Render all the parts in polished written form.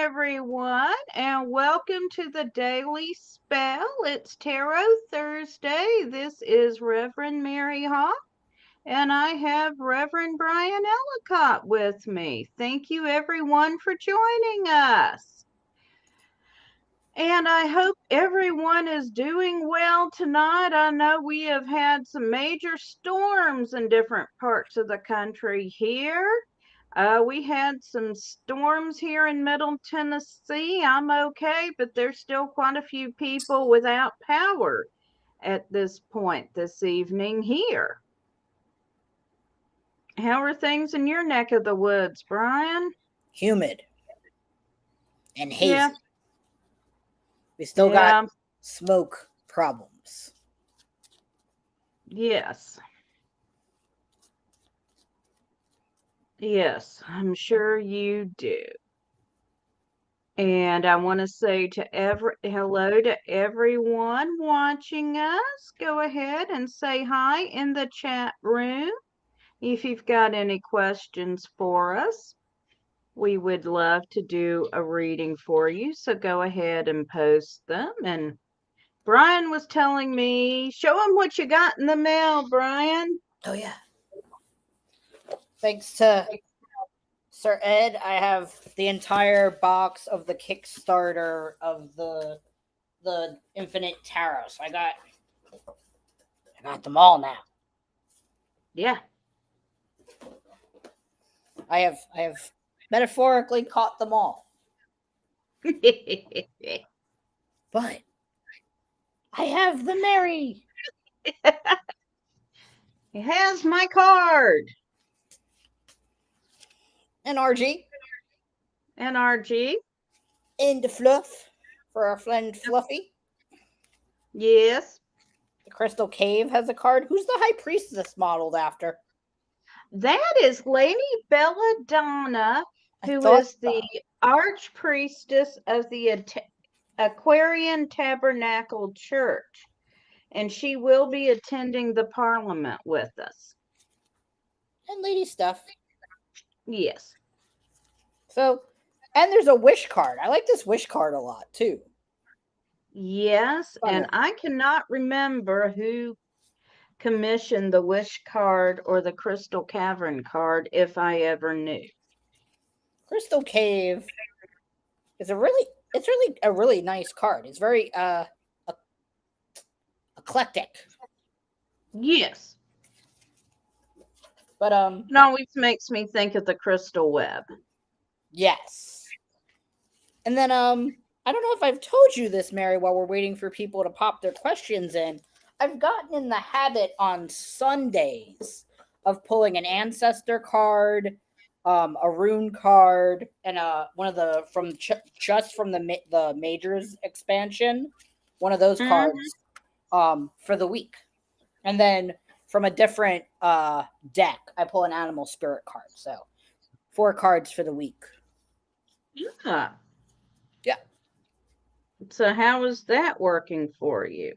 everyone, and welcome to the Daily Spell. It's Tarot Thursday. This is Reverend Mary Hawk, and I have Reverend Brian Ellicott with me. Thank you, everyone, for joining us. And I hope everyone is doing well tonight. I know we have had some major storms in different parts of the country here. We had some storms here in Middle Tennessee. I'm okay, but there's still quite a few people without power at this point this evening here. How are things in your neck of the woods, Brian? Humid and hazy. Yeah. We still got smoke problems. Yes. Yes, I'm sure you do. And I want to say hello to everyone watching us. Go ahead and say hi in the chat room if you've got any questions for us. We would love to do a reading for you, so go ahead and post them. And Brian was telling me, show him what you got in the mail, Brian. Oh, yeah. Thanks to Sir Ed, I have the entire box of the Kickstarter of the Infinite Tarot. So I got them all now. Yeah. I have metaphorically caught them all. But I have the Mary. He has my card. And RG. And RG. And the fluff for our friend Fluffy. Yes. The Crystal Cave has a card. Who's the High Priestess modeled after? That is Lady Belladonna, who is the Archpriestess of the Aquarian Tabernacle Church. And she will be attending the Parliament with us. And Lady Stuff. Yes. So, and there's a wish card. I like this wish card a lot, too. Yes, and I cannot remember who commissioned the wish card or the Crystal Cavern card, if I ever knew. Crystal Cave is a really nice card. It's very eclectic. Yes. But it always makes me think of the Crystal Web. Yes. And then I don't know if I've told you this, Mary, while we're waiting for people to pop their questions in. I've gotten in the habit on Sundays of pulling an ancestor card, a rune card, and one of the from the Majors expansion, one of those cards for the week. And then from a different deck, I pull an animal spirit card. So 4 cards for the week. Yeah. Yeah. So how is that working for you?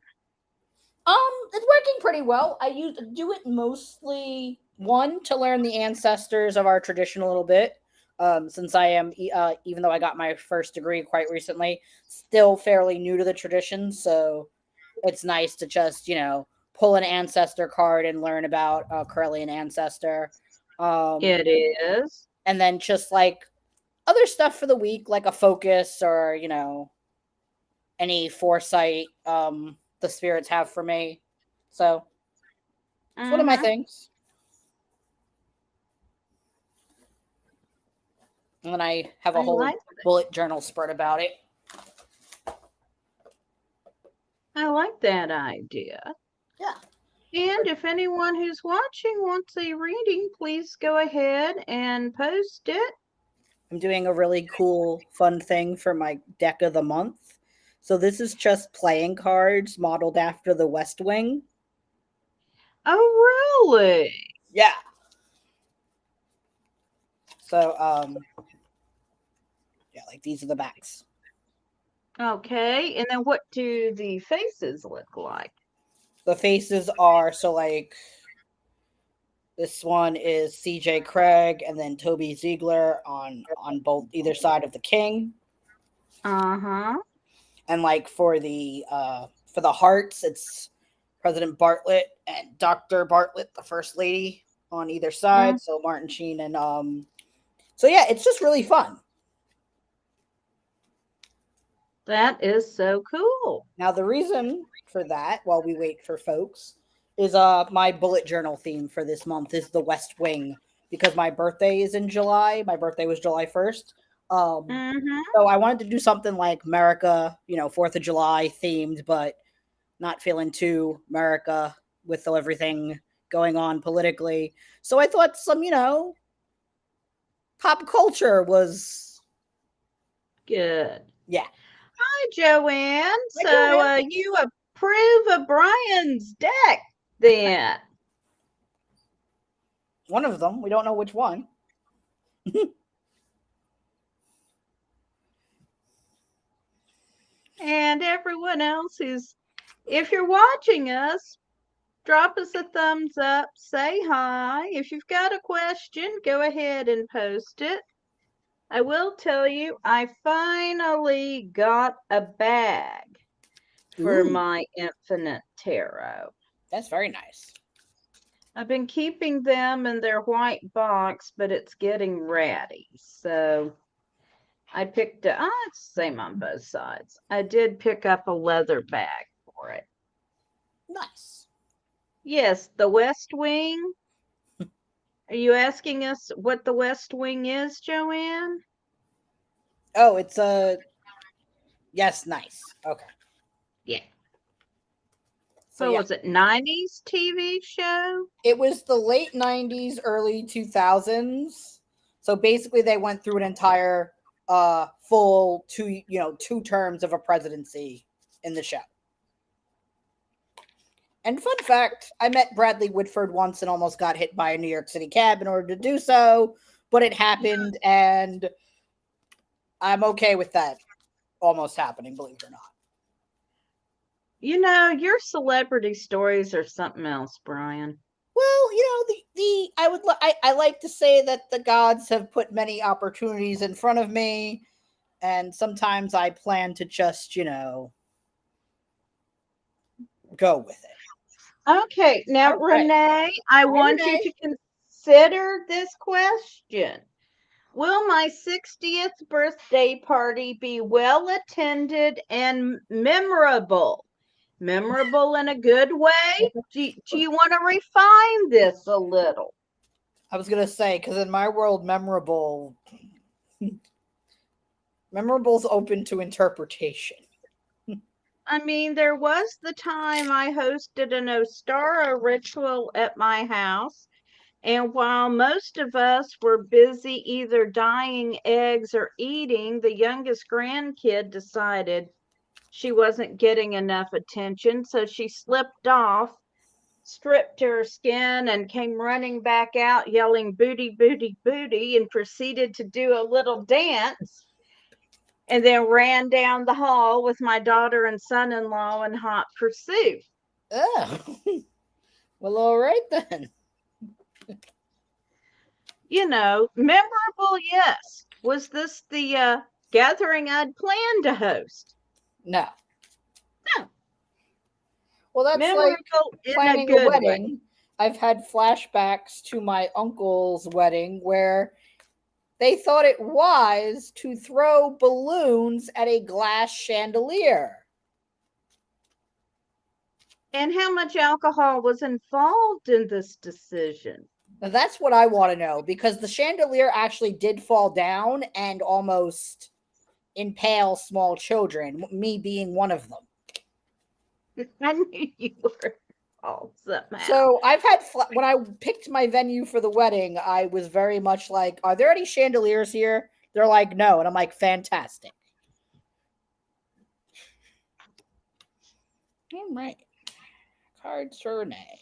It's working pretty well. I do it mostly, one, to learn the ancestors of our tradition a little bit. Since I am, even though I got my first degree quite recently, still fairly new to the tradition. So it's nice to just, pull an ancestor card and learn about a Corellian ancestor. It is. And then just like other stuff for the week, like a focus or, any foresight the spirits have for me. So it's one of my things. And then I have a whole bullet journal spread about it. I like that idea. Yeah. And if anyone who's watching wants a reading, please go ahead and post it. I'm doing a really cool, fun thing for my deck of the month. So this is just playing cards modeled after the West Wing. Oh, really? Yeah. So, yeah, like these are the backs. Okay, and then what do the faces look like? The faces are, so like, this one is CJ Craig and then Toby Ziegler on both either side of the king. Uh-huh. And like for the hearts, it's President Bartlett and Dr. Bartlett, the first lady, on either Mm, side. So Martin Sheen and so yeah, it's just really fun. that is so cool. Now the reason for that, while we wait for folks, is my bullet journal theme for this month is the West Wing, because my birthday is in July. My birthday was July 1st. Mm-hmm. So I wanted to do something like America, 4th of July themed, but not feeling too America with everything going on politically. So I thought some, pop culture was, Good. yeah. Hi, Joanne. Hi, So Joanne. you approve of Brian's deck then? One of them. We don't know which one. And everyone else who's, if you're watching us, drop us a thumbs up, say hi. If you've got a question, go ahead and post it. I will tell you, I finally got a bag for Ooh, my Infinite Tarot. that's very nice. I've been keeping them in their white box, but it's getting ratty. So I picked up, it's the same on both sides. I did pick up a leather bag for it. Nice. Yes, the West Wing. Are you asking us what the West Wing is, Joanne? Oh, it's yes, nice. Okay. Yeah. So What yeah, was it, 90s TV show? it was the late 90s, early 2000s. So basically they went through an entire full two terms of a presidency in the show. And fun fact, I met Bradley Whitford once and almost got hit by a New York City cab in order to do so, but it happened and I'm okay with that almost happening, believe it or not. You know, your celebrity stories are something else, Brian. Well, the I like to say that the gods have put many opportunities in front of me, and sometimes I plan to just go with it. Okay, now, All right, Renee, I hi want you Renee. to consider this question. Will my 60th birthday party be well attended and memorable? Memorable in a good way? Do you want to refine this a little? I was gonna say because in my world, memorable's open to interpretation. I mean, there was the time I hosted an Ostara ritual at my house, and while most of us were busy either dyeing eggs or eating, the youngest grandkid decided she wasn't getting enough attention, so she slipped off, stripped her skin, and came running back out yelling booty, booty, booty, and proceeded to do a little dance, and then ran down the hall with my daughter and son-in-law in hot pursuit. Oh, well, all right then. You know, memorable, yes. Was this the gathering I'd planned to host? No. No. Well, that's like Memorable in a planning a good way. wedding. I've had flashbacks to my uncle's wedding where they thought it wise to throw balloons at a glass chandelier. And how much alcohol was involved in this decision? Now that's what I want to know because the chandelier actually did fall down and almost impale small children, me being one of them. I knew you were involved somehow. So I've had, when I picked my venue for the wedding, I was very much like, are there any chandeliers here? They're like, no. And I'm like, fantastic. All right. Cards for Renee.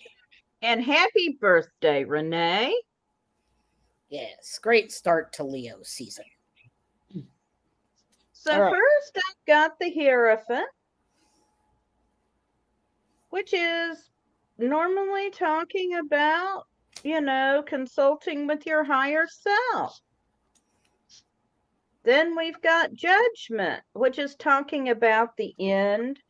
And happy birthday, Renee. Yes, great start to Leo season. So right. first I've got the Hierophant, which is normally talking about, consulting with your higher self. Then we've got Judgment, which is talking about the end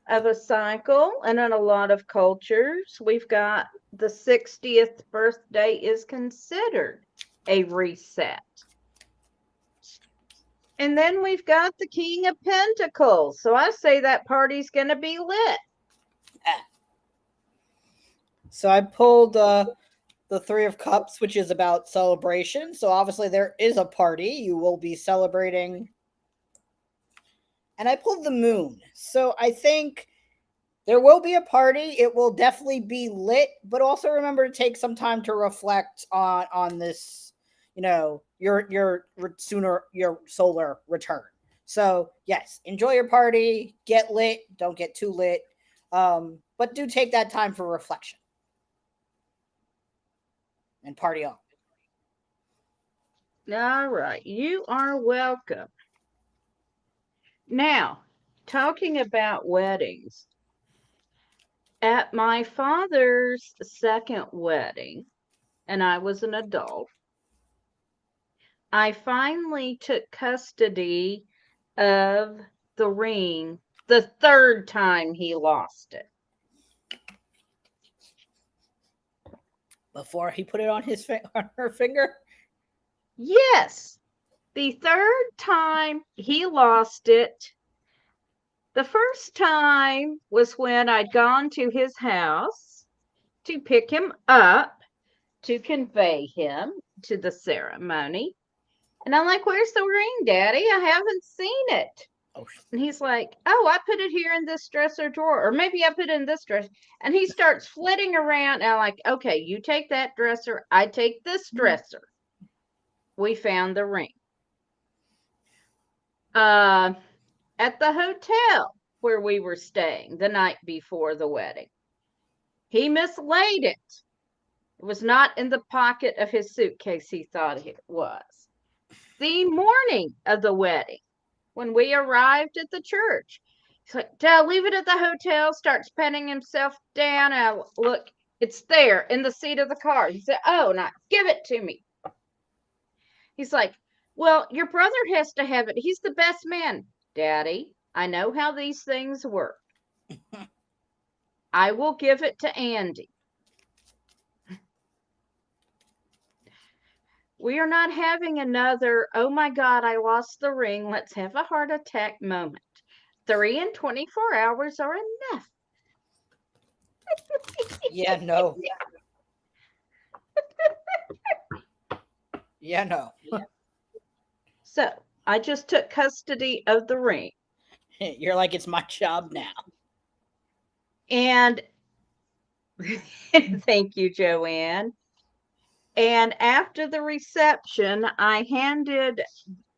of a cycle. And in a lot of cultures, we've got the 60th birthday is considered a reset. And then we've got the King of Pentacles. So I say that party's going to be lit. So I pulled the Three of Cups, which is about celebration. So obviously there is a party. You will be celebrating. And I pulled the Moon. So I think there will be a party. It will definitely be lit, but also remember to take some time to reflect on this, your solar return. So yes, enjoy your party, get lit, don't get too lit, but do take that time for reflection and party on. All right, you are welcome. Now, talking about weddings, at my father's second wedding, and I was an adult, I finally took custody of the ring the third time he lost it. Before he put it on on her finger? Yes. The third time he lost it, the first time was when I'd gone to his house to pick him up to convey him to the ceremony. And I'm like, where's the ring, Daddy? I haven't seen it. Oh. And he's like, oh, I put it here in this dresser drawer. Or maybe I put it in this dresser. And he starts flitting around. And I'm like, okay, you take that dresser. I take this dresser. We found the ring. At the hotel where we were staying the night before the wedding, he mislaid it. It was not in the pocket of his suitcase he thought it was. The morning of the wedding, when we arrived at the church, he's like, Dad, leave it at the hotel, starts patting himself down. And I look, it's there in the seat of the car. He said, oh, now give it to me. He's like, well, your brother has to have it. He's the best man. Daddy, I know how these things work. I will give it to Andy. We are not having another, oh my God, I lost the ring. Let's have a heart attack moment. 3 and 24 hours are enough. Yeah, no. Yeah, no. So I just took custody of the ring. You're like, it's my job now. And thank you, Joanne. And after the reception, I handed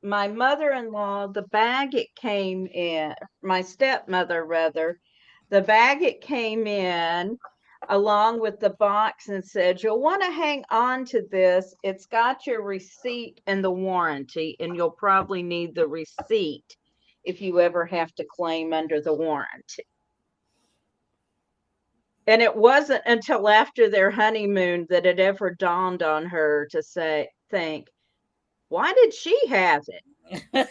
my mother-in-law the bag it came in, my stepmother rather, the bag it came in along with the box and said, you'll want to hang on to this. It's got your receipt and the warranty, and you'll probably need the receipt if you ever have to claim under the warranty. And it wasn't until after their honeymoon that it ever dawned on her to think, why did she have it?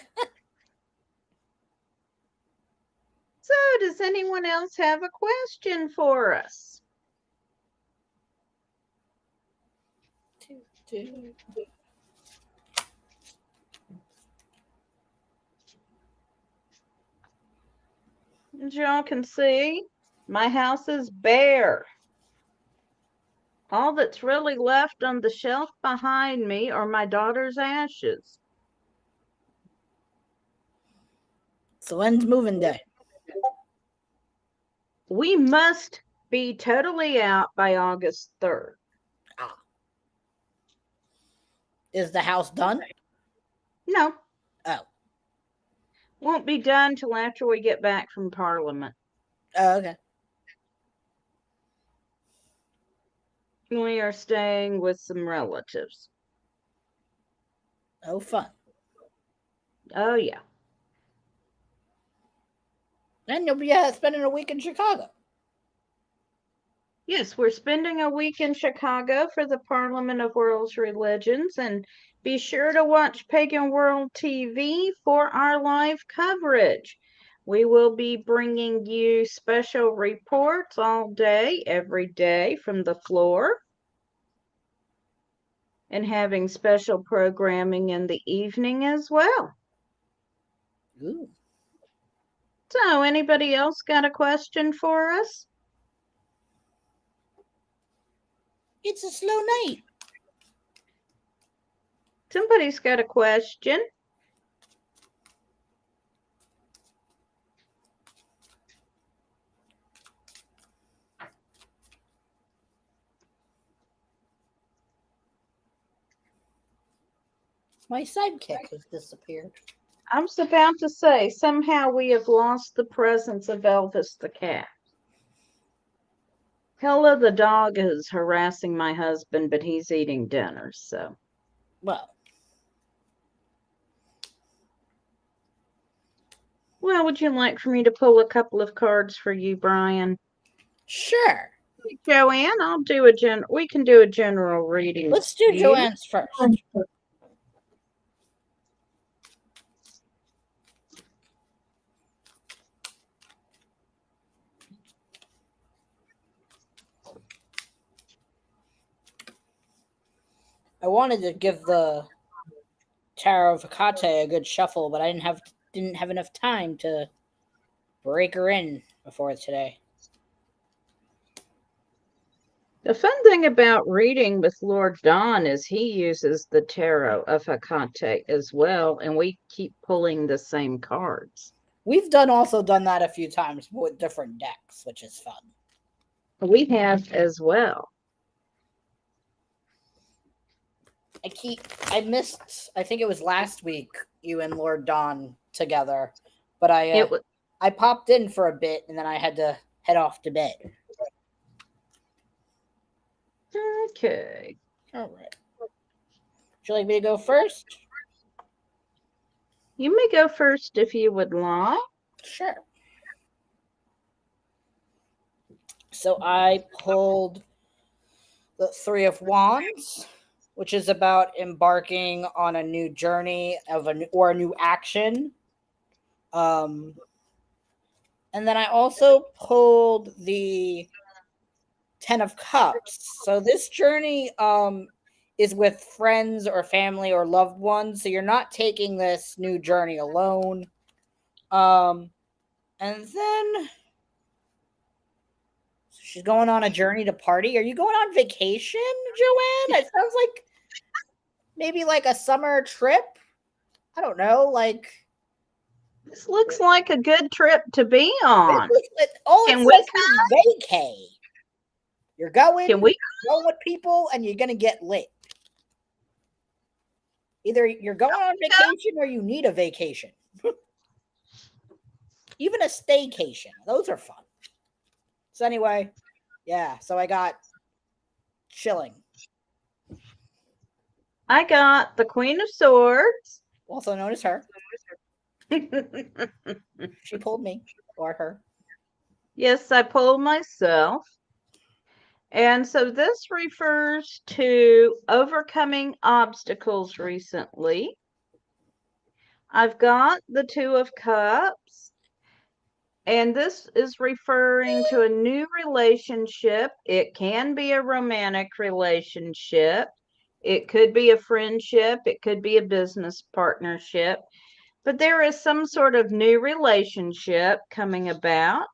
So, does anyone else have a question for us? As y'all can see, my house is bare. All that's really left on the shelf behind me are my daughter's ashes. So when's moving day? We must be totally out by August 3rd. Ah. Is the house done? No. Oh. Won't be done till after we get back from Parliament. Oh, okay. We are staying with some relatives. Oh, fun. Oh, yeah. And you'll be spending a week in Chicago. Yes, we're spending a week in Chicago for the Parliament of World's Religions, and be sure to watch Pagan World TV for our live coverage. We will be bringing you special reports all day, every day from the floor, and having special programming in the evening as well. Ooh. So, anybody else got a question for us? It's a slow night. Somebody's got a question. My sidekick has disappeared. I was about to say, somehow we have lost the presence of Elvis the cat. Hella the dog is harassing my husband, but he's eating dinner, so. Well, Well, would you like for me to pull a couple of cards for you, Brian? sure. Joanne, I'll do we can do a general reading. Let's do Joanne's first. I wanted to give the Tarot of Hecate a good shuffle, but I didn't have enough time to break her in before today. The fun thing about reading with Lord Don is he uses the Tarot of Hecate as well, and we keep pulling the same cards. We've also done that a few times with different decks, which is fun. We have as well. I think it was last week, you and Lord Don together, but I popped in for a bit and then I had to head off to bed. Okay. All right. Would you like me to go first? You may go first if you would like. Sure. So I pulled the Three of Wands, which is about embarking on a new journey or a new action. And then I also pulled the Ten of Cups. So this journey is with friends or family or loved ones. So you're not taking this new journey alone. And then she's going on a journey to party. Are you going on vacation, Joanne? It sounds like maybe like a summer trip. I don't know, like this looks like a good trip to be on. Can we vacay? You're going with people and you're gonna get lit. Either you're going on vacation or you need a vacation. Even a staycation. Those are fun. So anyway, yeah, so I got chilling. I got the Queen of Swords. Also known as her. She pulled me or her. Yes, I pulled myself. And so this refers to overcoming obstacles recently. I've got the Two of Cups. And this is referring to a new relationship. It can be a romantic relationship. It could be a friendship. It could be a business partnership. But there is some sort of new relationship coming about.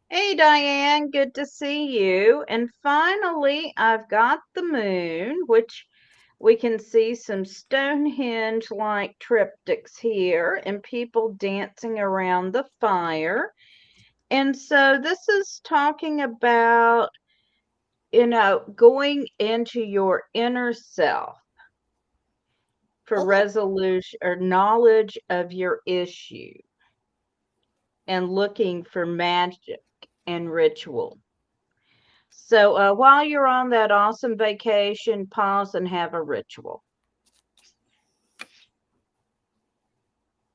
Hey, Diane, good to see you. And finally, I've got the moon, which we can see some Stonehenge-like triptychs here and people dancing around the fire. And so this is talking about, going into your inner self for resolution or knowledge of your issue and looking for magic and ritual. So while you're on that awesome vacation, pause and have a ritual.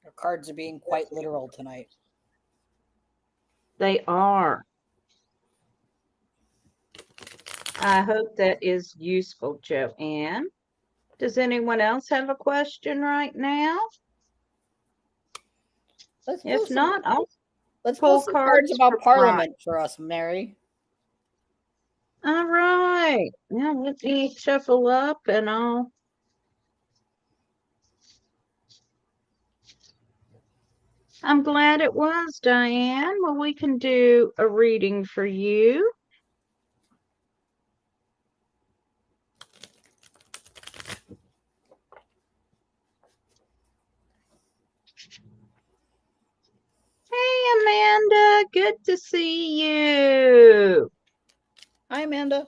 Your cards are being quite literal tonight. They are. I hope that is useful, Joanne. Does anyone else have a question right now? If not, I'll let's pull pull some cards cards for about Brian. Parliament for us, Mary. All right. Now let me shuffle up and I'm glad it was, Diane. Well, we can do a reading for you. Hey, Amanda. Good to see you. Hi, Amanda.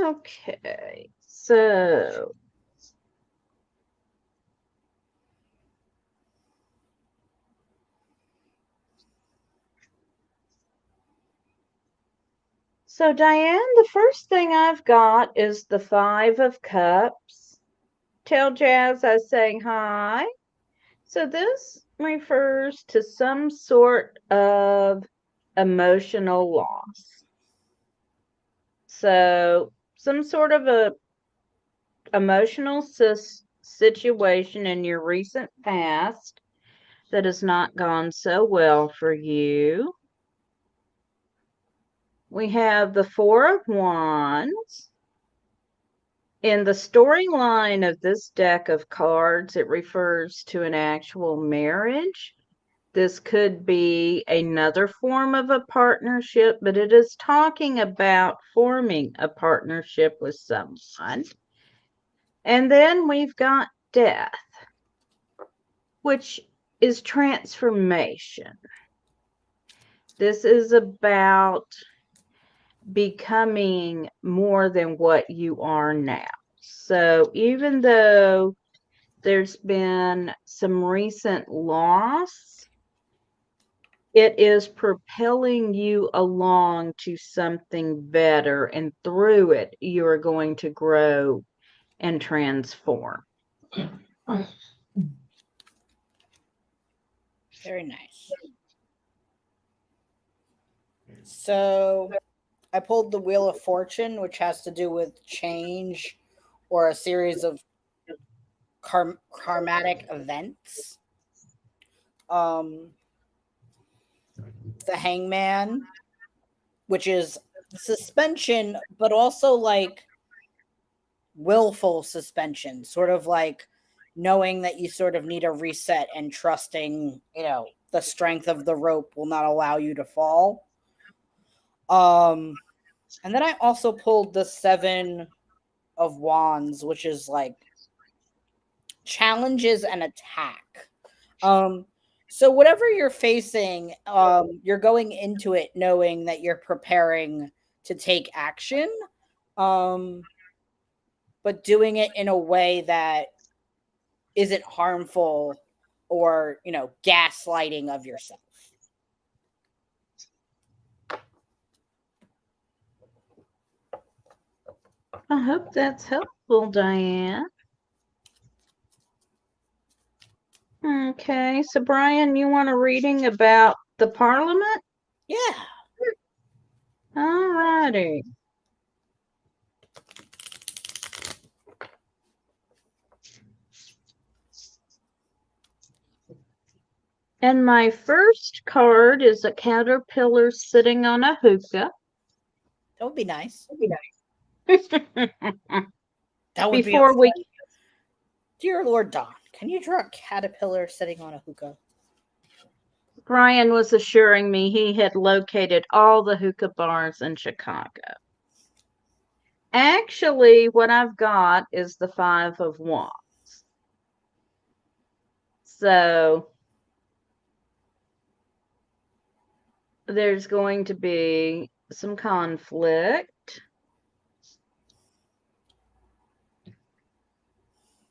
Okay, so Diane, the first thing I've got is the Five of Cups. Tell Jazz I was saying hi. So this refers to some sort of emotional loss. So some sort of a emotional situation in your recent past that has not gone so well for you. We have the Four of Wands. In the storyline of this deck of cards, it refers to an actual marriage. This could be another form of a partnership, but it is talking about forming a partnership with someone. And then we've got death, which is transformation. This is about becoming more than what you are now. So even though there's been some recent loss, it is propelling you along to something better, and through it, you are going to grow and transform. Very nice. So I pulled the Wheel of Fortune, which has to do with change or a series of karmatic events. The Hangman, which is suspension, but also like willful suspension, sort of like knowing that you sort of need a reset and trusting, the strength of the rope will not allow you to fall. And then I also pulled the Seven of Wands, which is like challenges and attack. So whatever you're facing, you're going into it knowing that you're preparing to take action, but doing it in a way that isn't harmful or, gaslighting of yourself. I hope that's helpful, Diane. Okay, so Brian, you want a reading about the Parliament? Yeah. All righty. And my first card is a caterpillar sitting on a hookah. That would be nice. That would Before we Dear Lord Don, can you draw a caterpillar sitting on a hookah? Brian was assuring me he had located all the hookah bars in Chicago. Actually, what I've got is the Five of Wands. So there's going to be some conflict.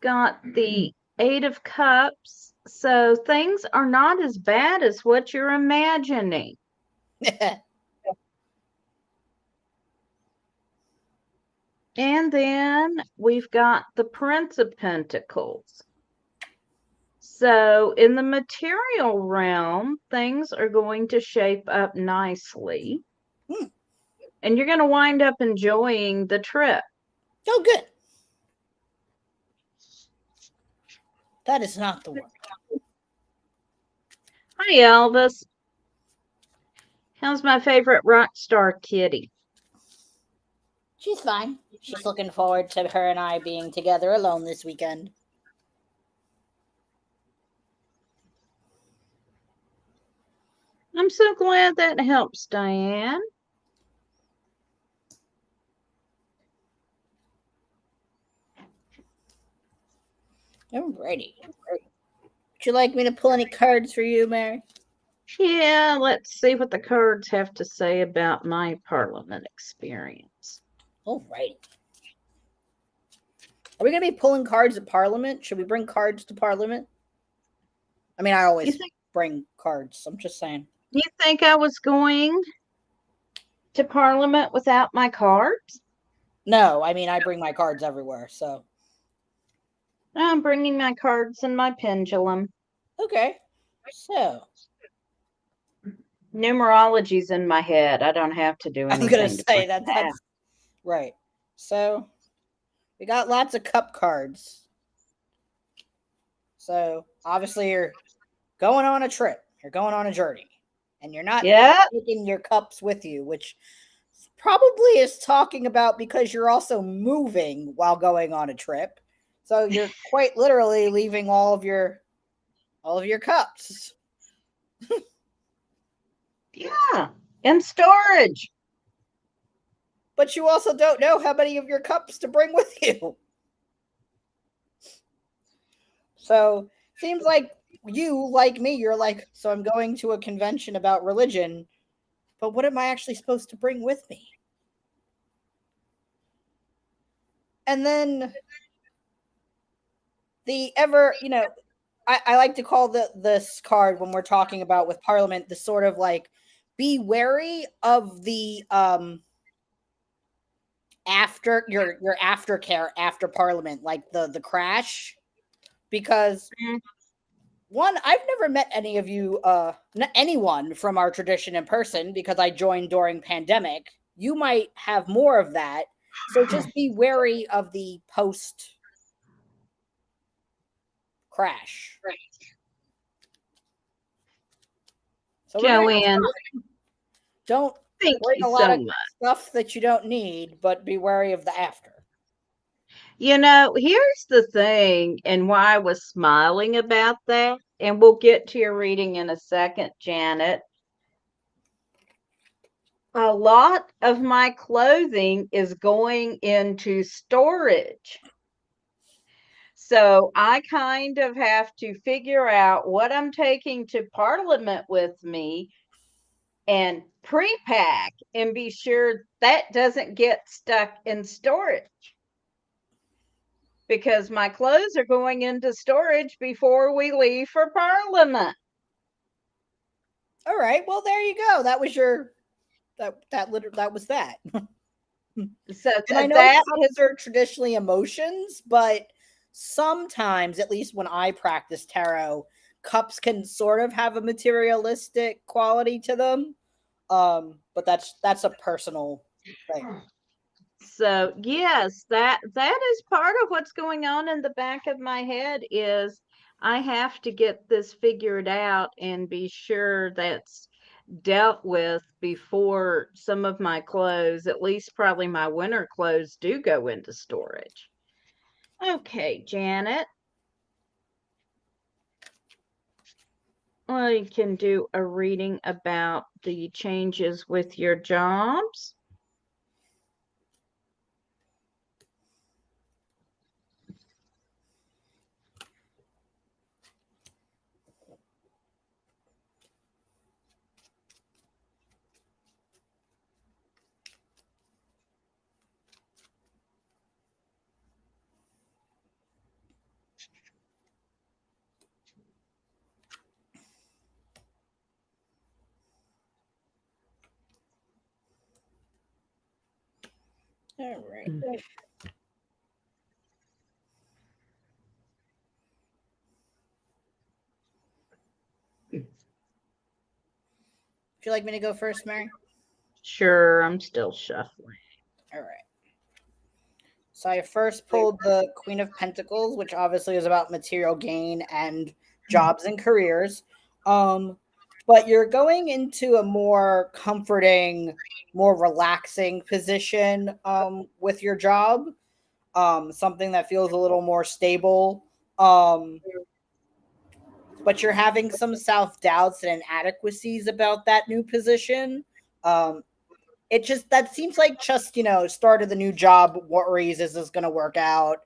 Got the Eight of Cups. So things are not as bad as what you're imagining. And then we've got the Prince of Pentacles. So in the material realm, things are going to shape up nicely. And you're going to wind up enjoying the trip. Oh, good. That is not the word. Hi, Elvis. How's my favorite rock star kitty? She's fine. She's looking forward to her and I being together alone this weekend. I'm so glad that helps, Diane. Alrighty. Would you like me to pull any cards for you, Mary? Yeah, let's see what the cards have to say about my Parliament experience. Alrighty. Are we going to be pulling cards at Parliament? Should we bring cards to Parliament? I mean, I always bring cards. I'm just saying. You think I was going to Parliament without my cards? No, I mean, I bring my cards everywhere, so. I'm bringing my cards and my pendulum. Okay. So. Numerology's in my head. I don't have to do anything. I'm going to say that's right. So, we got lots of cup cards. So, obviously, you're going on a trip. You're going on a journey. And you're not taking your cups with you, which probably is talking about because you're also moving while going on a trip. So you're quite literally leaving all of your cups. Yeah, in storage. But you also don't know how many of your cups to bring with you. So seems like you, like me, you're like, so I'm going to a convention about religion, but what am I actually supposed to bring with me? And then the ever, I like to call this card when we're talking about with Parliament the sort of like be wary of the after your aftercare after Parliament, like the crash, because one, I've never met any of you, anyone from our tradition in person because I joined during pandemic. You might have more of that, so just be wary of the post crash. Right. So Joanne, don't bring a lot of stuff that you don't need, but be wary of the after. Here's the thing and why I was smiling about that, and we'll get to your reading in a second, Janet. A lot of my clothing is going into storage. So I kind of have to figure out what I'm taking to Parliament with me and pre-pack and be sure that doesn't get stuck in storage. Because my clothes are going into storage before we leave for Parliament. All right. Well, there you go. That was your that was that. So and I know that are traditionally emotions, but sometimes, at least when I practice tarot, cups can sort of have a materialistic quality to them. But that's a personal thing. So yes, that is part of what's going on in the back of my head is I have to get this figured out and be sure that's dealt with before some of my clothes, at least probably my winter clothes, do go into storage. Okay, Janet. I can do a reading about the changes with your jobs. All right. Would you like me to go first, Mary? Sure, I'm still shuffling. All right. So I first pulled the Queen of Pentacles, which obviously is about material gain and jobs and careers. But you're going into a more comforting, more relaxing position with your job. Something that feels a little more stable. But you're having some self-doubts and inadequacies about that new position. Um, it just that seems like just start of the new job worries. Is this going to work out?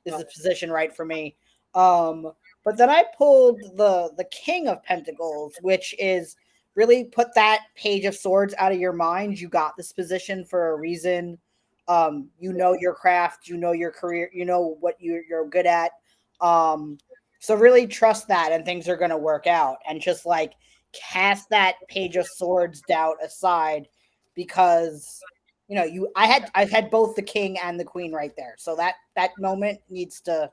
Is the position right for me? But then I pulled the King of Pentacles, which is really put that Page of Swords out of your mind. You got this position for a reason. You know your craft, you know your career, you know what you're good at. So really trust that, and things are going to work out. And just like cast that Page of Swords doubt aside, because I've had both the king and the queen right there. So that moment needs to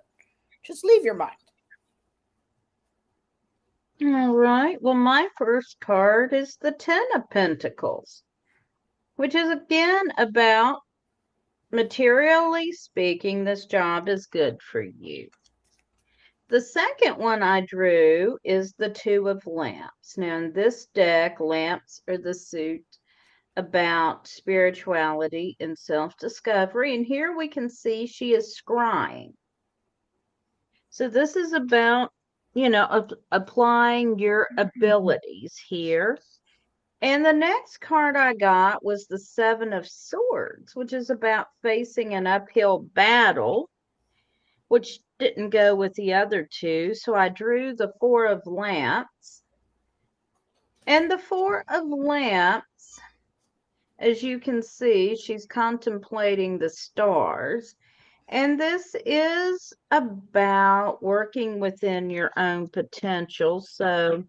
just leave your mind. All right. Well, my first card is the Ten of Pentacles, which is again about materially speaking, this job is good for you. The second one I drew is the Two of Lamps. Now, in this deck, lamps are the suit about spirituality and self-discovery. And here we can see she is scrying. So this is about, applying your abilities here. And the next card I got was the Seven of Swords, which is about facing an uphill battle, which didn't go with the other two. So I drew the Four of Lamps. And the Four of Lamps, as you can see, she's contemplating the stars. And this is about working within your own potential. So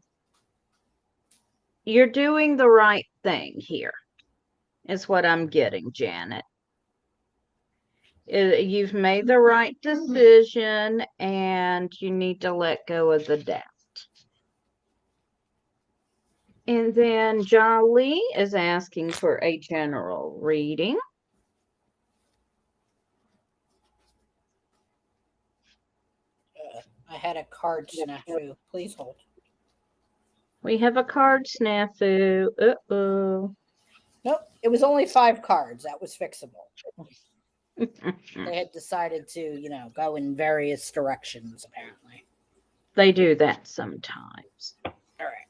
you're doing the right thing here, is what I'm getting, Janet. You've made the right decision and you need to let go of the doubt. And then Jolly is asking for a general reading. I had a card snafu. Please hold. We have a card snafu. Uh-oh. Nope, it was only 5 cards. That was fixable. They had decided to, go in various directions, apparently. They do that sometimes. All right.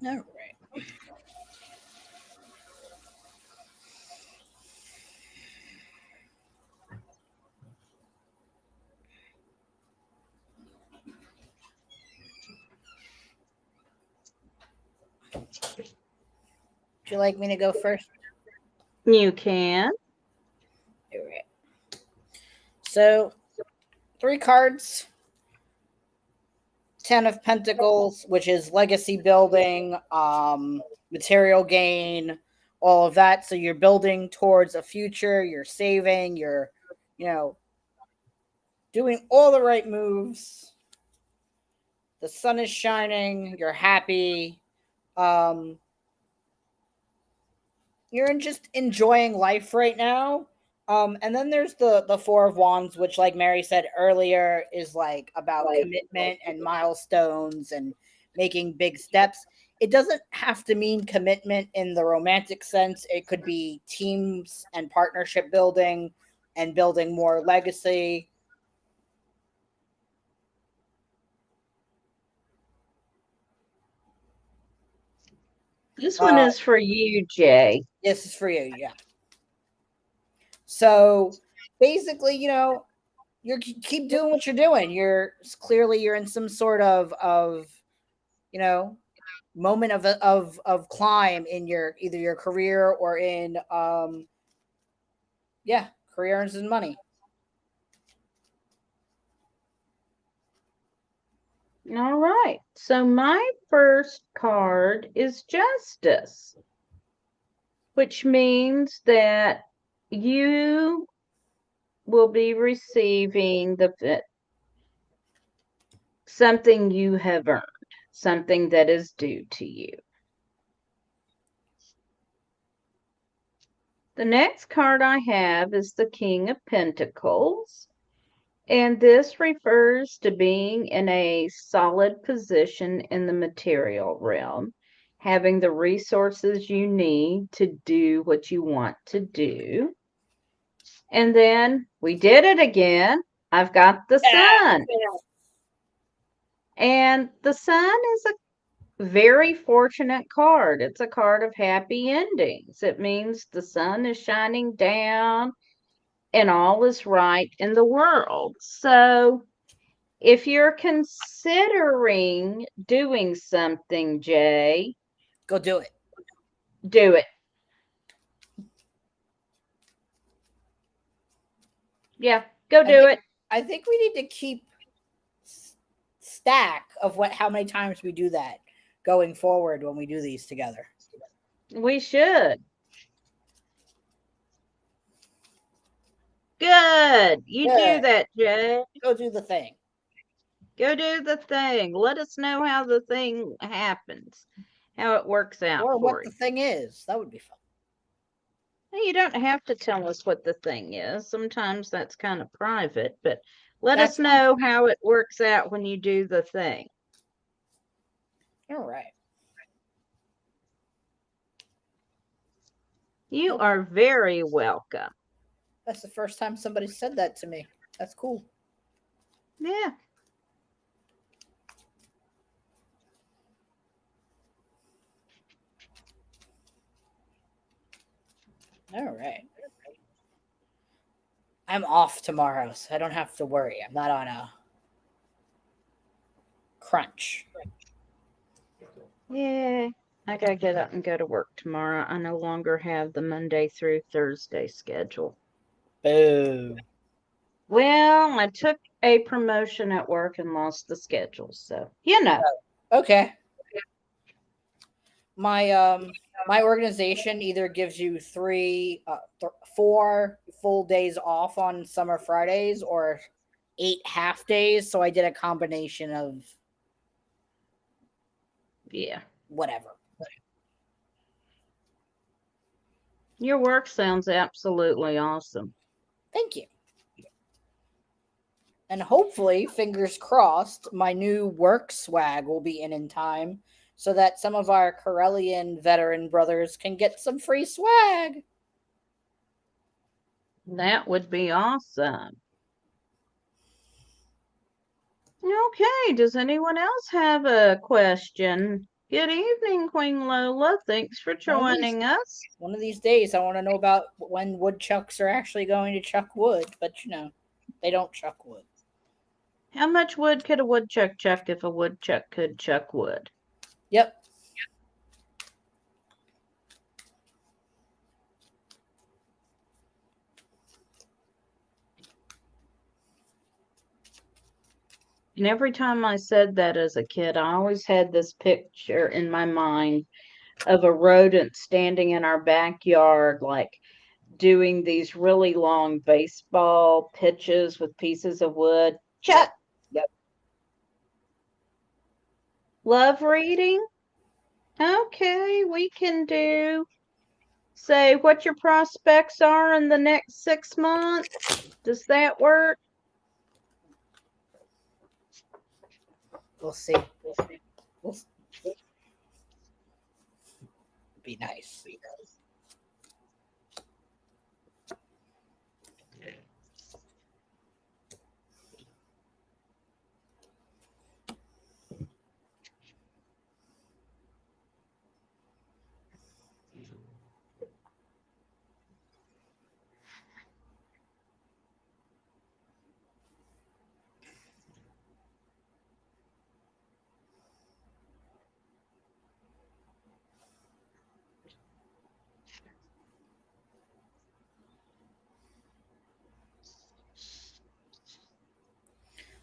All right. Would you like me to go first? You can. All right. So, 3 cards. 10 of Pentacles, which is legacy building, material gain, all of that. So you're building towards a future, you're saving, you're, doing all the right moves. The sun is shining, you're happy. You're just enjoying life right now. And then there's the Four of Wands, which, like Mary said earlier, is like about commitment and milestones and making big steps. It doesn't have to mean commitment in the romantic sense. It could be teams and partnership building and building more legacy. This one is for you, Jay. This is for you, yeah. So basically, you keep doing what you're doing. You're in some sort of moment of climb in your either your career or in career earns and money. All right. So my first card is Justice, which means that you will be receiving something you have earned, something that is due to you. The next card I have is the King of Pentacles, and this refers to being in a solid position in the material realm, having the resources you need to do what you want to do. And then we did it again. I've got the Sun. And the Sun is a very fortunate card. It's a card of happy endings. It means the sun is shining down and all is right in the world. So if you're considering doing something, Jay, go do it. Do it. Yeah, go do it. I think we need to keep stack of how many times we do that going forward when we do these together. We should. Good. You do that, Jay. Go do the thing. Go do the thing. Let us know how the thing happens, how it works out. Or what the thing is. That would be fun. You don't have to tell us what the thing is. Sometimes that's kind of private, but let us know how it works out when you do the thing. All right. You are very welcome. That's the first time somebody said that to me. That's cool. Yeah. All right. I'm off tomorrow, so I don't have to worry. I'm not on a crunch. Yeah. I gotta get up and go to work tomorrow. I no longer have the Monday through Thursday schedule. Boo. Well, I took a promotion at work and lost the schedule, so you know. Okay. My organization either gives you 4 full days off on summer Fridays or 8 half days. So I did a combination of whatever. Your work sounds absolutely awesome. Thank you. And hopefully, fingers crossed, my new work swag will be in time so that some of our Corellian veteran brothers can get some free swag. That would be awesome. Okay, does anyone else have a question? Good evening, Queen Lola. Thanks for joining us. One of these days, I want to know about when woodchucks are actually going to chuck wood, but they don't chuck wood. How much wood could a woodchuck chuck if a woodchuck could chuck wood? Yep. And every time I said that as a kid, I always had this picture in my mind of a rodent standing in our backyard, like doing these really long baseball pitches with pieces of wood. Chuck! Yep. Love reading? Okay, we can say what your prospects are in the next 6 months. Does that work? We'll see. Be nice.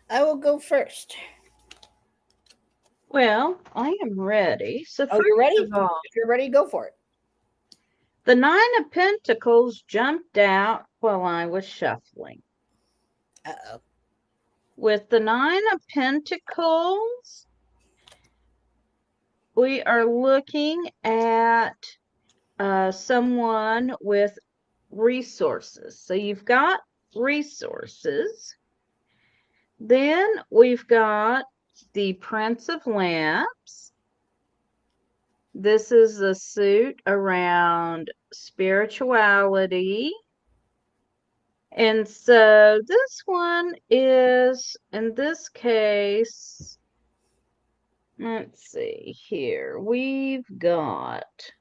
I will go first. Well, I am ready. So Oh, you're first ready? of all, If you're ready, go for it. the Nine of Pentacles jumped out while I was shuffling. Uh-oh. With the Nine of Pentacles, we are looking at someone with resources. So you've got resources. Then we've got the Prince of Lamps. This is a suit around spirituality. And so this one is, in this case, let's see here. We've got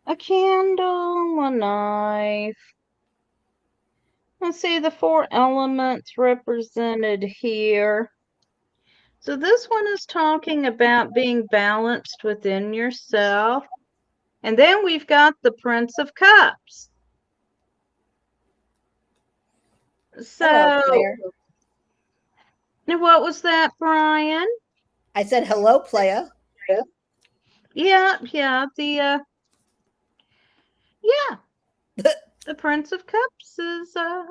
a candle, a knife. Let's see the four elements represented here. So this one is talking about being balanced within yourself. And then we've got the Prince of Cups. Hello, So, player. what was that, Brian? I said hello, player. Yeah, the Prince of Cups is a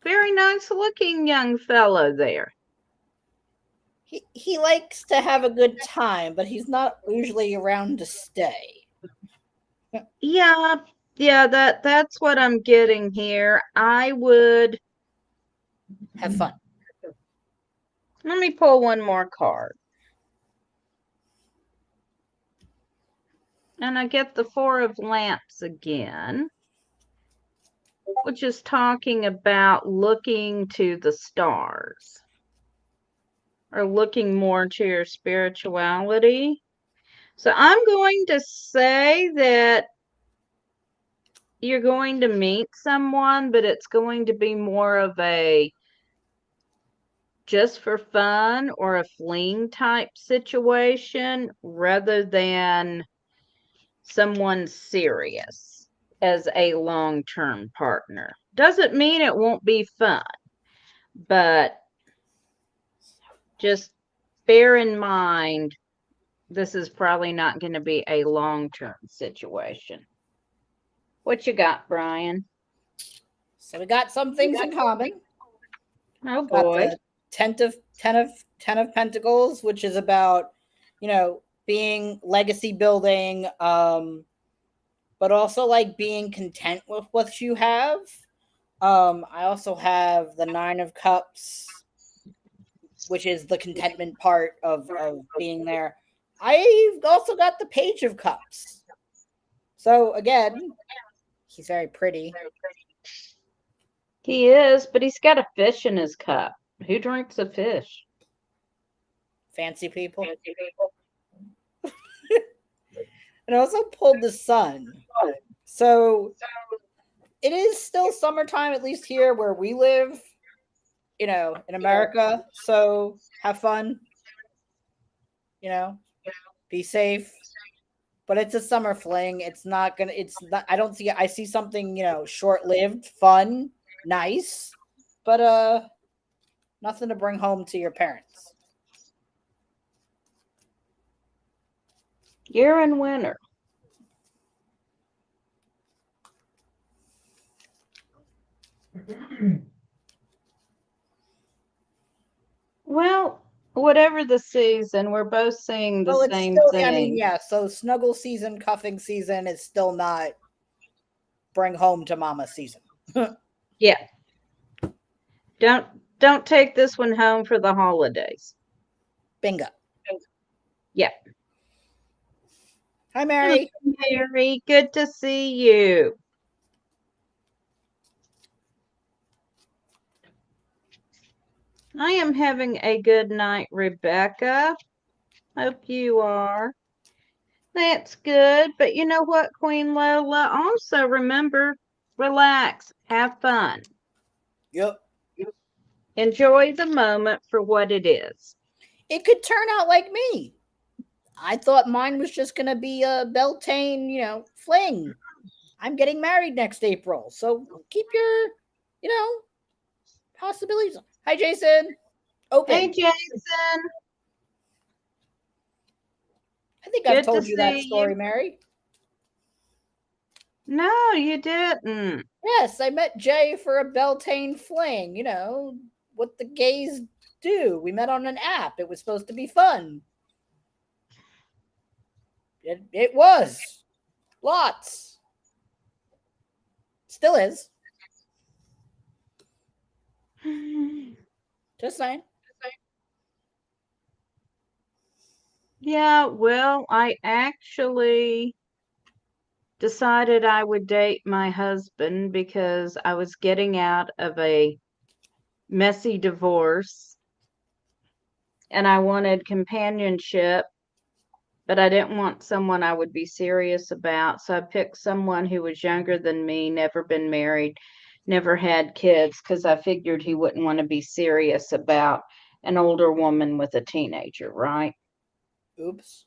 very nice looking young fellow there. He likes to have a good time, but he's not usually around to stay. Yeah, that's what I'm getting here. I would Have fun. let me pull one more card. And I get the Four of Lamps again, which is talking about looking to the stars or looking more to your spirituality. So I'm going to say that you're going to meet someone, but it's going to be more of a just for fun or a fling type situation rather than someone serious as a long-term partner. Doesn't mean it won't be fun, but just bear in mind this is probably not going to be a long-term situation. What you got, Brian? So we got some things in common. Oh Got boy. the ten of Pentacles, which is about, being legacy building, but also like being content with what you have. I also have the Nine of Cups, which is the contentment part of being there. I've also got the Page of Cups. So again, he's very pretty. He is, but he's got a fish in his cup. Who drinks a fish? Fancy people. And I also pulled the Sun. So it is still summertime, at least here where we live, in America. So have fun, be safe. But it's a summer fling. It's not, I don't see, I see something, short lived, fun, nice, but nothing to bring home to your parents. Year and winter. Well, whatever the season, we're both seeing the same thing. I mean, yeah, so snuggle season, cuffing season is still not bring home to mama season. Yeah. Don't take this one home for the holidays. Bingo. Yeah. Hi, Mary. Mary, good to see you. I am having a good night, Rebecca. Hope you are. That's good. But you know what, Queen Lola? Also remember, relax, have fun. Yep. Enjoy the moment for what it is. It could turn out like me. I thought mine was just going to be a Beltane, fling. I'm getting married next April. So keep your, possibilities. Hi, Jason. Open. Hey, Jason. I think I've Good to told you that see story, you. Mary. No, you didn't. Yes, I met Jay for a Beltane fling. You know, what the gays do. We met on an app. It was supposed to be fun. It was. Lots. Still is. Just saying. Yeah, well, I actually decided I would date my husband because I was getting out of a messy divorce and I wanted companionship, but I didn't want someone I would be serious about. So I picked someone who was younger than me, never been married, never had kids, because I figured he wouldn't want to be serious about an older woman with a teenager, right? Oops.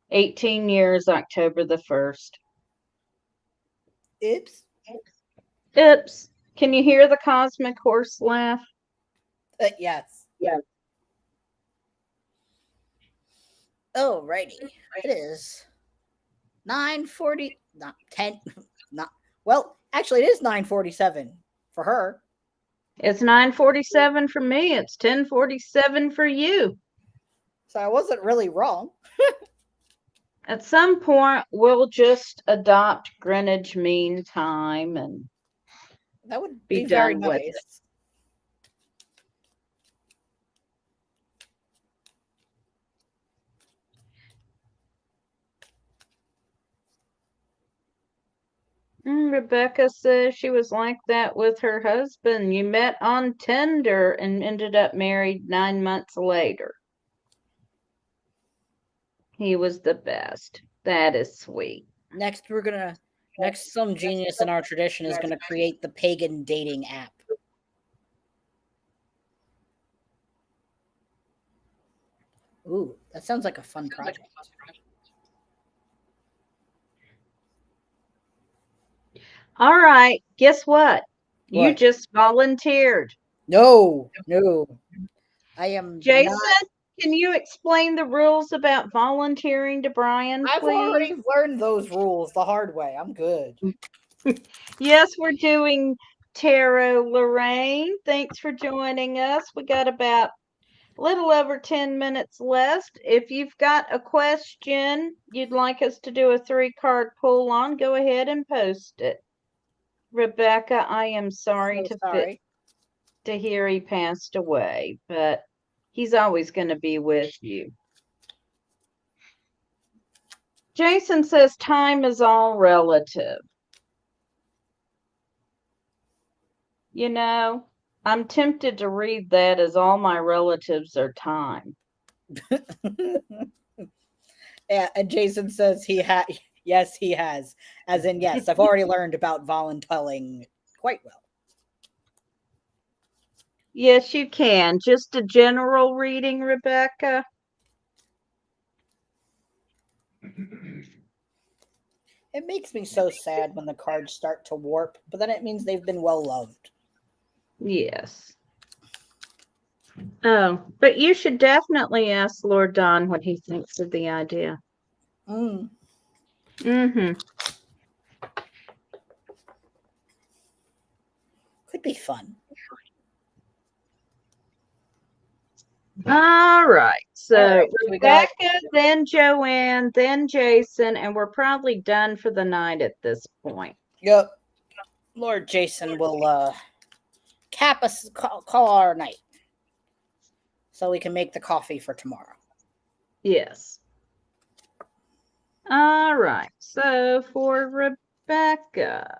18 years, October the 1st. Oops. Oops. Can you hear the cosmic horse laugh? Yes. Yeah. Alrighty. It is 9:40. Not 10. Not well. Actually, it is 9:47 for her. It's 9:47 for me. It's 10:47 for you. So I wasn't really wrong. At some point, we'll just adopt Greenwich Mean Time and That would be be very done with it. nice. Rebecca says she was like that with her husband. You met on Tinder and ended up married 9 months later. He was the best. That is sweet. Next, some genius in our tradition is gonna create the pagan dating app. Ooh, that sounds like a fun project. All right, guess what? You What? just volunteered. No. I am Jason, not. can you explain the rules about volunteering to Brian, I've please? already learned those rules the hard way. I'm good. Yes, we're doing tarot, Lorraine. Thanks for joining us. We got about a little over 10 minutes left. If you've got a question you'd like us to do a 3-card pull on, go ahead and post it. Rebecca, I am sorry to hear he passed away, but he's always going to be with you. Jason says time is all relative. You know, I'm tempted to read that as all my relatives are time. Yeah, and Jason says he had. Yes, he has. As in, yes, I've already learned about voluntelling quite well. Yes, you can. Just a general reading, Rebecca. It makes me so sad when the cards start to warp, but then it means they've been well loved. Yes. Oh, but you should definitely ask Lord Don what he thinks of the idea. Mm-hmm. Could be fun. All right. So right, so Rebecca, then Joanne, then Jason, and we're probably done for the night at this point. Yep. Lord Jason will cap us, call our night, so we can make the coffee for tomorrow. Yes. All right. So for Rebecca.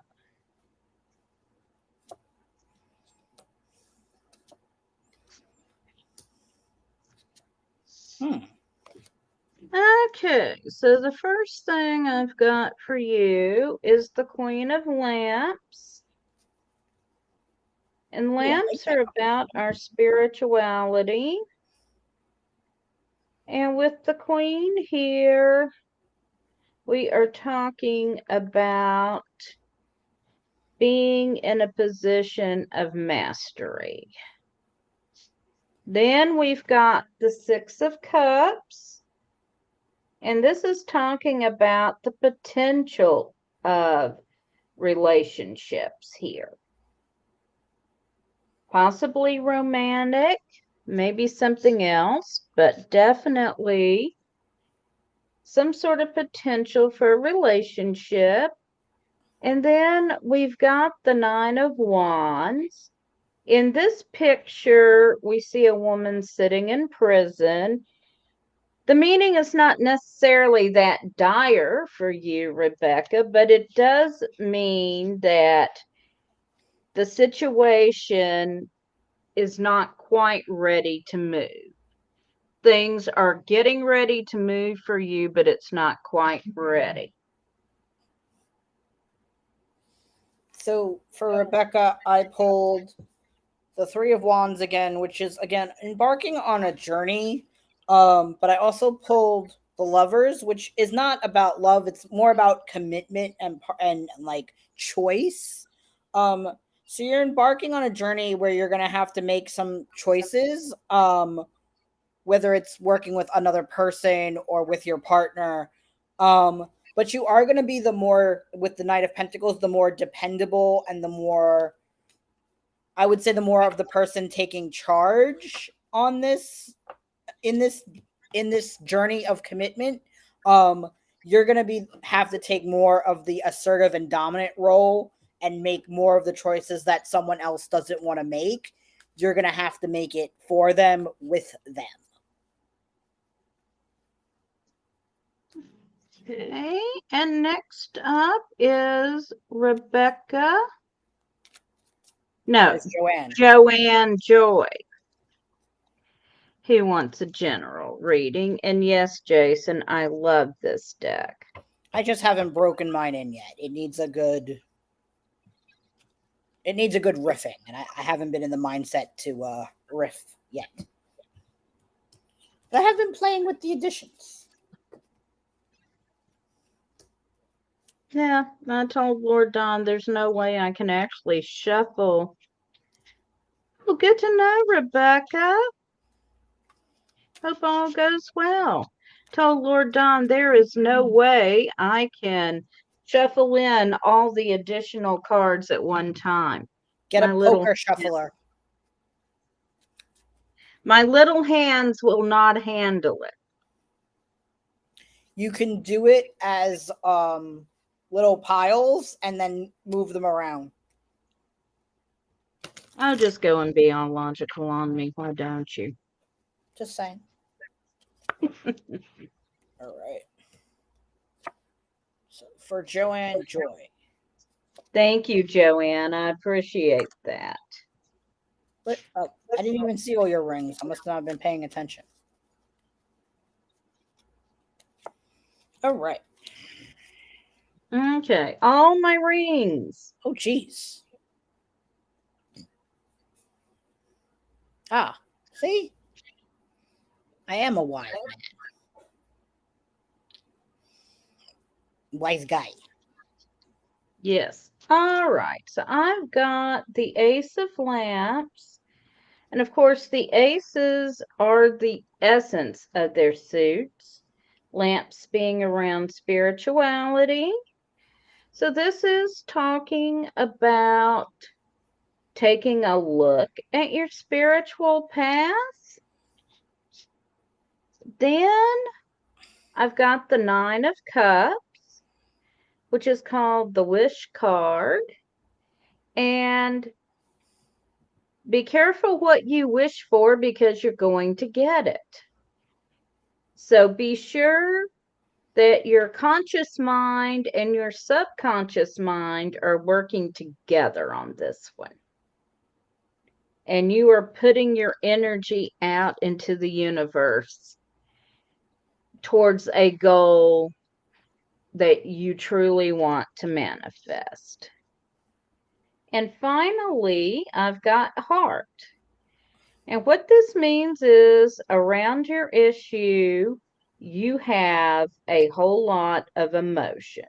Okay, so the first thing I've got for you is the Queen of Lamps. And lamps are about our spirituality. And with the Queen here, we are talking about being in a position of mastery. Then we've got the Six of Cups. And this is talking about the potential of relationships here. Possibly romantic, maybe something else, but definitely some sort of potential for a relationship. And then we've got the Nine of Wands. In this picture, we see a woman sitting in prison. The meaning is not necessarily that dire for you, Rebecca, but it does mean that the situation is not quite ready to move. Things are getting ready to move for you, but it's not quite ready. So for Rebecca, I pulled the Three of Wands again, which is again embarking on a journey. But I also pulled the Lovers, which is not about love; it's more about commitment and like choice. So you're embarking on a journey where you're gonna have to make some choices. Whether it's working with another person or with your partner. But you are going to be the more, with the Knight of Pentacles, the more dependable and the more, I would say, the more of the person taking charge on this, in this journey of commitment. You're going to have to take more of the assertive and dominant role and make more of the choices that someone else doesn't want to make. You're going to have to make it for them, with them. Okay, and next up is Rebecca. No, It's Joanne. Joanne Joy, who wants a general reading. And yes, Jason, I love this deck. I just haven't broken mine in yet. It needs a good riffing, and I haven't been in the mindset to riff yet. But I have been playing with the additions. Yeah, I told Lord Don there's no way I can actually shuffle. Well, good to know, Rebecca. Hope all goes well. Told Lord Don there is no way I can shuffle in all the additional cards at one time. Get a poker shuffler. My little hands will not handle it. You can do it as little piles and then move them around. I'll just go and be all logical on me. Why don't you? Just saying. All right. So for Joanne Joy. Thank you, Joanne. I appreciate that. But I didn't even see all your rings. I must not have been paying attention. All right. Okay, all my rings. Oh, geez. Ah, see? I am a wise man. Wise guy. Yes. All right. So I've got the Ace of Lamps. And of course, the aces are the essence of their suits. Lamps being around spirituality. So this is talking about taking a look at your spiritual path. Then I've got the Nine of Cups, which is called the Wish card. And be careful what you wish for because you're going to get it. So be sure that your conscious mind and your subconscious mind are working together on this one. And you are putting your energy out into the universe towards a goal that you truly want to manifest. And finally, I've got heart. And what this means is around your issue, you have a whole lot of emotion.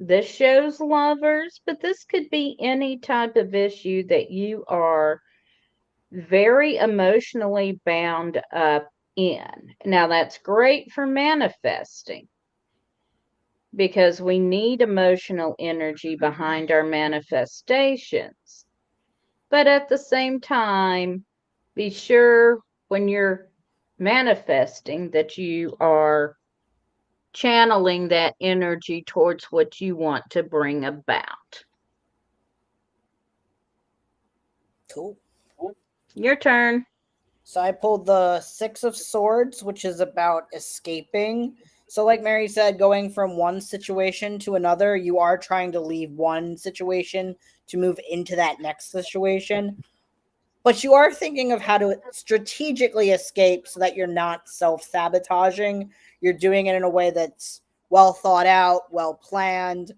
This shows lovers, but this could be any type of issue that you are very emotionally bound up in. Now, that's great for manifesting because we need emotional energy behind our manifestations. But at the same time, be sure when you're manifesting that you are channeling that energy towards what you want to bring about. Cool. Your turn. So I pulled the Six of Swords, which is about escaping. So, like Mary said, going from one situation to another, you are trying to leave one situation to move into that next situation. But you are thinking of how to strategically escape so that you're not self sabotaging. You're doing it in a way that's well thought out, well planned.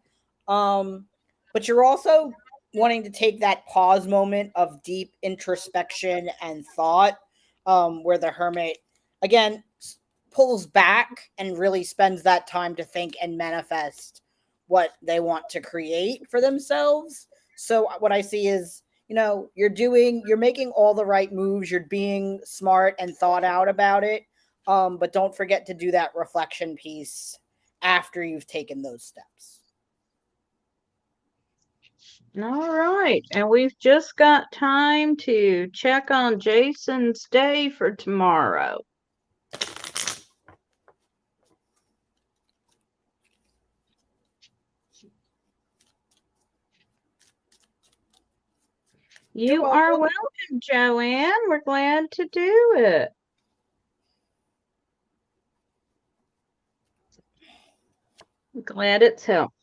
But you're also wanting to take that pause moment of deep introspection and thought, where the hermit, again, pulls back and really spends that time to think and manifest what they want to create for themselves. So, what I see is, you're making all the right moves, you're being smart and thought out about it, but don't forget to do that reflection piece after you've taken those steps. All right. And we've just got time to check on Jason's day for tomorrow. You are welcome, Joanne. We're glad to do it. I'm glad it's helpful.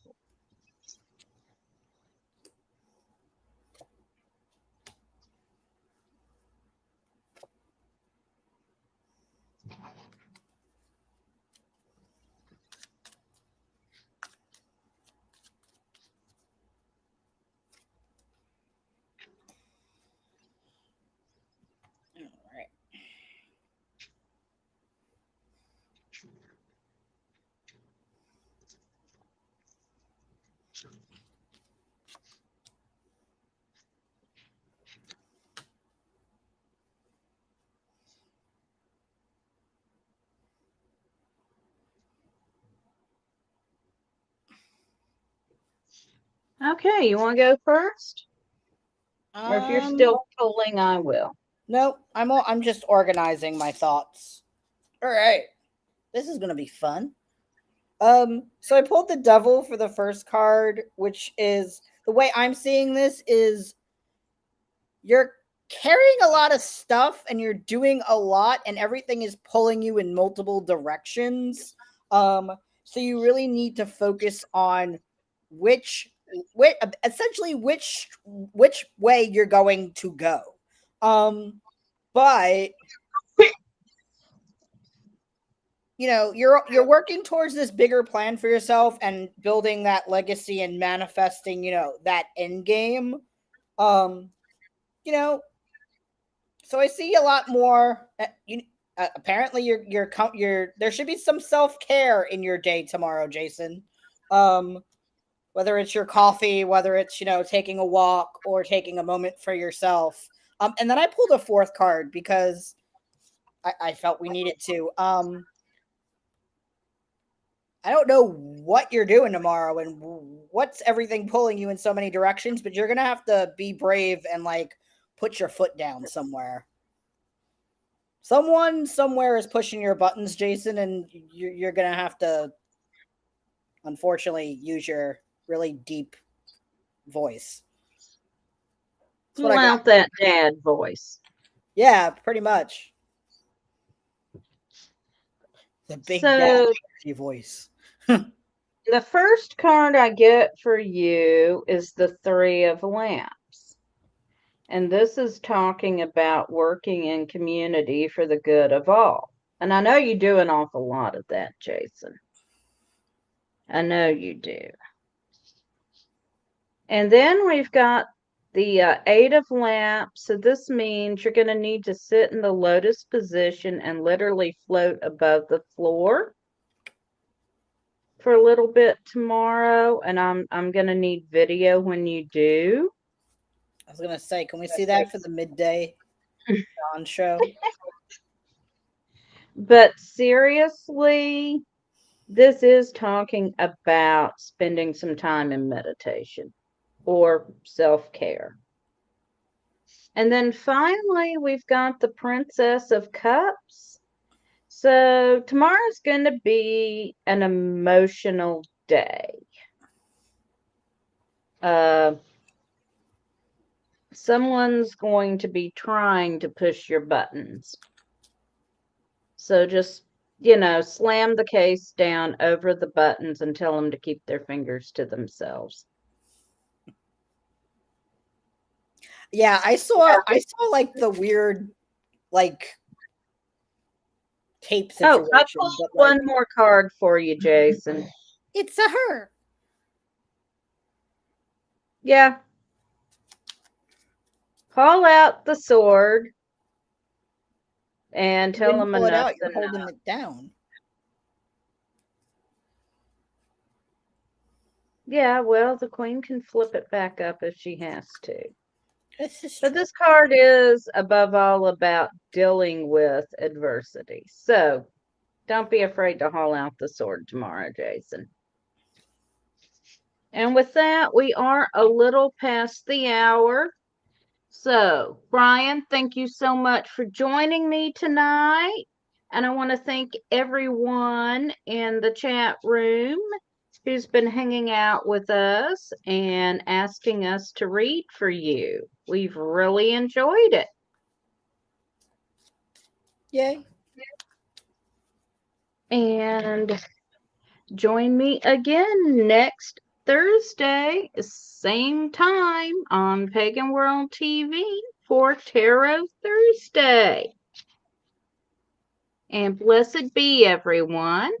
All right. Okay, you want to go first? Or if you're still pulling, I will. No, I'm just organizing my thoughts. All right. This is going to be fun. So I pulled the devil for the first card, which is, the way I'm seeing this is, you're carrying a lot of stuff and you're doing a lot and everything is pulling you in multiple directions. So you really need to focus on which essentially which way you're going to go. But you're working towards this bigger plan for yourself and building that legacy and manifesting, that end game. um you know so I see a lot more. Apparently you're there should be some self-care in your day tomorrow, Jason. um whether it's your coffee, whether it's taking a walk or taking a moment for yourself. And then I pulled a fourth card because I felt we needed to. I don't know what you're doing tomorrow and what's everything pulling you in so many directions, but you're gonna have to be brave and put your foot down somewhere. Someone somewhere is pushing your buttons, Jason, and you're gonna have to, unfortunately, use your really deep voice. That's Pull out that dad voice. Yeah, pretty much. The big dad voice. The first card I get for you is the Three of Lamps. And this is talking about working in community for the good of all. And I know you do an awful lot of that, Jason. I know you do. And then we've got the Eight of Lamps. So this means you're going to need to sit in the lotus position and literally float above the floor. for a little bit tomorrow, and I'm gonna need video when you do. I was gonna say, can we see that for the midday Dawn show? But seriously, this is talking about spending some time in meditation or self-care. And then finally, we've got the Princess of Cups. So tomorrow's going to be an emotional day. Someone's going to be trying to push your buttons. So just, slam the case down over the buttons and tell them to keep their fingers to themselves. Yeah, I saw like the weird like tape situation. Oh, I pulled one more card for you, Jason. It's a her. Yeah. Haul out the sword and tell them enough. You're holding it down. Yeah, well, the queen can flip it back up if she has to. But this card is, above all, about dealing with adversity. So don't be afraid to haul out the sword tomorrow, Jason. And with that, we are a little past the hour. So, Brian, thank you so much for joining me tonight. And I want to thank everyone in the chat room who's been hanging out with us and asking us to read for you. We've really enjoyed it. Yay. And join me again next Thursday, same time on Pagan World TV for Tarot Thursday. And blessed be everyone.